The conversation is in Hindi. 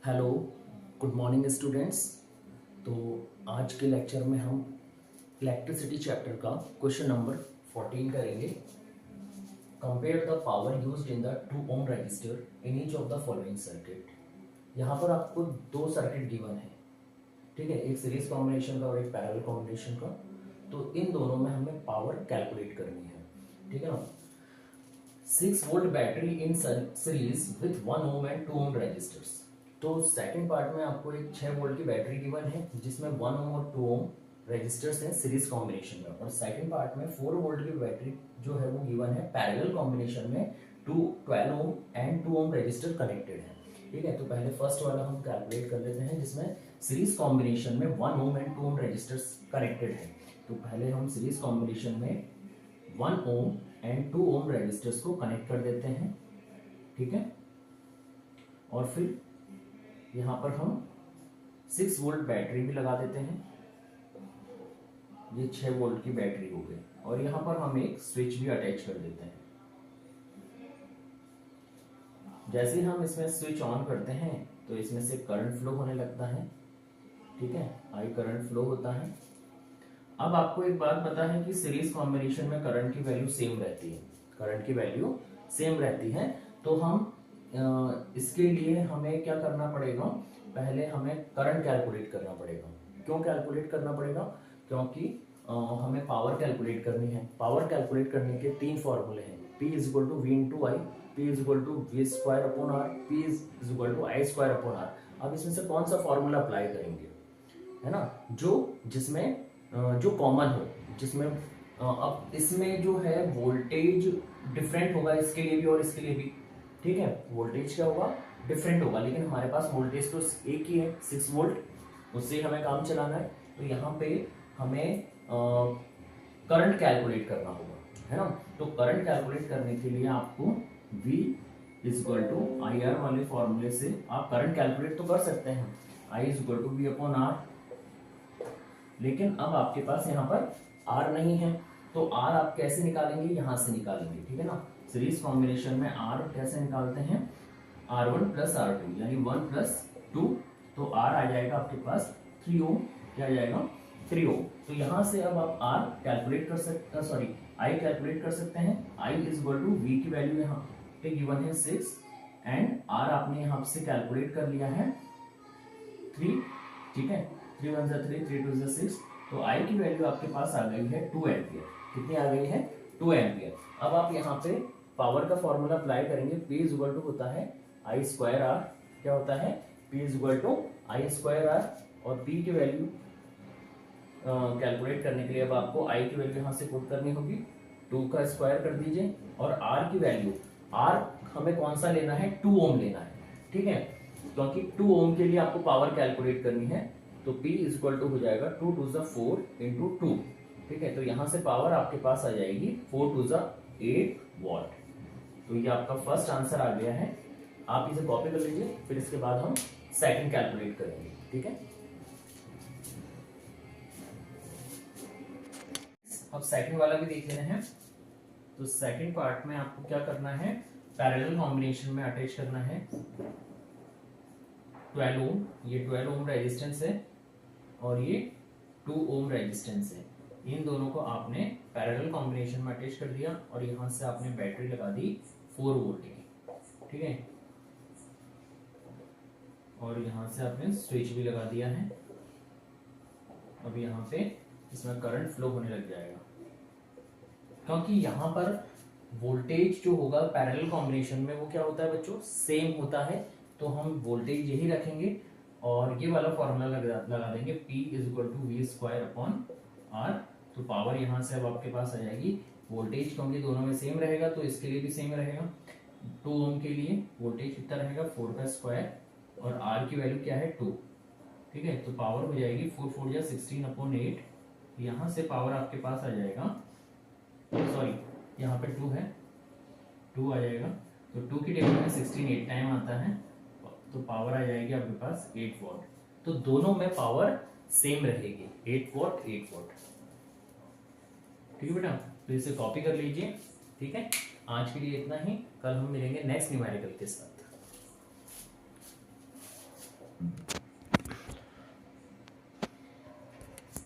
Hello, good morning students. तो आज के लेक्चर में हम इलेक्ट्रिसिटी चैप्टर का क्वेश्चन नंबर 14 करेंगे। Compare the power used in the 2 ohm resistor in each of the following circuit. यहाँ पर आपको दो सर्किट गिवन है, ठीक है, एक सीरीज कॉम्बिनेशन का और एक पैरेलल कॉम्बिनेशन का। तो इन दोनों में हमें पावर कैलकुलेट करनी है, ठीक है ना। 6 volt battery in series with 1 ohm and 2 ohm resistors. तो सेकंड पार्ट में आपको एक 6 वोल्ट की बैटरी गिवन है जिसमें 1 ओम और 2 ओम रजिस्टर्स हैं सीरीज कॉम्बिनेशन में, और सेकंड पार्ट में 4 वोल्ट की बैटरी जो है वो गिवन है पैरेलल कॉम्बिनेशन में 12 ohm and 2 ohm resistor connected है, ठीक है। तो पहले फर्स्ट वाला हम कैलकुलेट कर लेते हैं जिसमें सीरीज कॉम्बिनेशन में 1 ohm and 2 ohm resistors connected है। तो पहले हम सीरीज कॉम्बिनेशन में 1 ओम एंड 2 ओम रजिस्टर्स को कनेक्ट कर देते हैं, ठीक है। और फिर यहां पर हम 6 वोल्ट बैटरी भी लगा देते हैं, ये 6 वोल्ट की बैटरी हो गई, और यहां पर हम एक स्विच भी अटैच कर देते हैं। जैसे ही हम इसमें स्विच ऑन करते हैं तो इसमें से करंट फ्लो होने लगता है, ठीक है, आई करंट फ्लो होता है। अब आपको एक बात पता है कि सीरीज कॉम्बिनेशन में करंट की वैल्यू सेम रहती है, करंट की वैल्यू सेम रहती है। तो हम इसके लिए हमें क्या करना पड़ेगा, पहले हमें करंट कैलकुलेट करना पड़ेगा। क्यों कैलकुलेट करना पड़ेगा? क्योंकि हमें पावर कैलकुलेट करनी है। पावर कैलकुलेट करने के 3 फॉर्मूले हैं, P is equal to V into I, P is equal to V square upon R, P is equal to I square upon R. अब इसमें से कौन सा फॉर्मूला अप्लाई करेंगे, है ना, जिसमें जो कॉमन हो, जिसमें अब इसमें जो है वोल्टेज डिफरेंट होगा इसके लिए भी और इसके लिए भी, ठीक है। वोल्टेज क्या होगा, डिफरेंट होगा, लेकिन हमारे पास वोल्टेज तो एक ही है 6 वोल्ट, उससे हमें काम चलाना है। तो यहाँ पे हमें करंट कैलकुलेट करना होगा, है ना। तो करंट कैलकुलेट करने के लिए आपको V is equal to I R वाले फॉर्मूले से आप करंट कैलकुलेट तो कर सकते हैं, I is equal to V upon R. लेकिन अब आपके पास यहाँ पर R नहीं है, तो R आप कैसे निकालेंगे, यहां से निकालेंगे, ठीक है ना। सीरीज कॉम्बिनेशन में R कैसे निकालते हैं, R1 प्लस R2 यानी 1 प्लस 2, तो R आ जाएगा आपके पास 3 ओम, क्या आ जाएगा 3 ओम। तो यहां से अब आप R कैलकुलेट कर सकते, सॉरी I कैलकुलेट कर सकते हैं। I is equal to V की वैल्यू यहाँ पे गिवन है 6 एंड R आपने यहाँ से कैलकुलेट कर लिया है 3, ठीक है। 3 1 3, 3 2 6, तो I की वैल्यू आपके पास आ गई है 2 एम्पियर। कितनी आ गई है, 2 एम्पियर। अब आप यहाँ पे पावर का फॉर्मूला अप्लाई करेंगे, P इज इक्वल टू होता है आई स्क्वायर आर, क्या होता है, P is equal to I square R. और P की वैल्यू कैलकुलेट करने के लिए अब आपको I की वैल्यू यहाँ से पुट करनी होगी, 2 का स्क्वायर कर दीजिए, और R की वैल्यू, R हमें कौन सा लेना है, 2 ओम लेना है, ठीक है, क्योंकि 2 ओम के लिए आपको पावर कैलकुलेट करनी है। तो P इज इक्वल टू हो जाएगा 2 टू 4 इंटू 2, ठीक है। तो यहां से पावर आपके पास आ जाएगी 4 टू 8 वॉट। तो ये आपका फर्स्ट आंसर आ गया है, आप इसे कॉपी कर लीजिए, फिर इसके बाद हम सेकंड कैलकुलेट करेंगे, ठीक है। अब सेकंड वाला भी देख लेते हैं। तो सेकंड पार्ट में आपको क्या करना है, पैरेलल कॉम्बिनेशन में अटैच करना है 12 ओम, ये 12 ओम रेजिस्टेंस है और ये 2 ओम रेजिस्टेंस है। इन दोनों को आपने पैरेलल कॉम्बिनेशन में अटैच कर दिया और यहां से आपने बैटरी लगा दी 4 वोल्ट की, ठीक है, और यहां से आपने स्विच भी लगा दिया है। अब यहां पे इसमें करंट फ्लो होने लग जाएगा, क्योंकि यहां पर वोल्टेज जो होगा पैरेलल कॉम्बिनेशन में वो क्या होता है बच्चों, सेम होता है। तो हम वोल्टेज यही रखेंगे और ये वाला फॉर्मूला लगा देंगे, P is equal to V square upon R. तो पावर यहां से अब आपके पास आ जाएगी, वोल्टेज क्योंकि दोनों में सेम रहेगा तो इसके लिए भी सेम रहेगा। 2 ओम के लिए वोल्टेज कितना रहेगा, 4 का स्क्वायर, और आर की वैल्यू क्या है 2, ठीक है। तो पावर हो जाएगी 4 4 जा 16 अपॉन 8। यहां से पावर आपके पास आ जाएगा, सॉरी यहाँ पे 2 है, 2 आ जाएगा, तो 2 की टेबल में 16 8 टाइम आता है, तो पावर आ जाएगी आपके पास 8 वॉट। तो दोनों में पावर सेम रहेगी, 8 वॉट 8 वॉट, ठीक है बेटा। तो इसे कॉपी कर लीजिए, ठीक है। आज के लिए इतना ही, कल हम मिलेंगे नेक्स्ट न्यूमेरिकल के साथ। है।